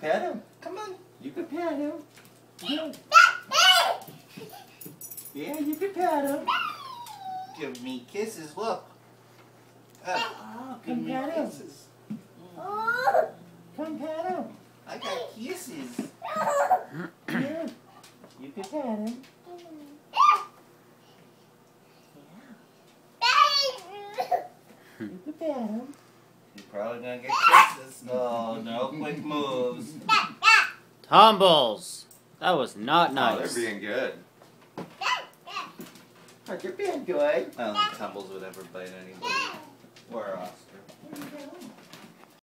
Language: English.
pet him. Come on. You can pet him. Yeah. Yeah, you can pet him. Give me kisses. Look. Oh, come pet him. Kisses. Come pet him. I got kisses. Yeah. You can pet him. You can pet him. You're probably gonna get kisses. No, no quick moves. Tumbles. That was not nice. Oh, they're being good. Oh, you're being good. I don't think Tumbles would ever bite anybody. Or Oscar.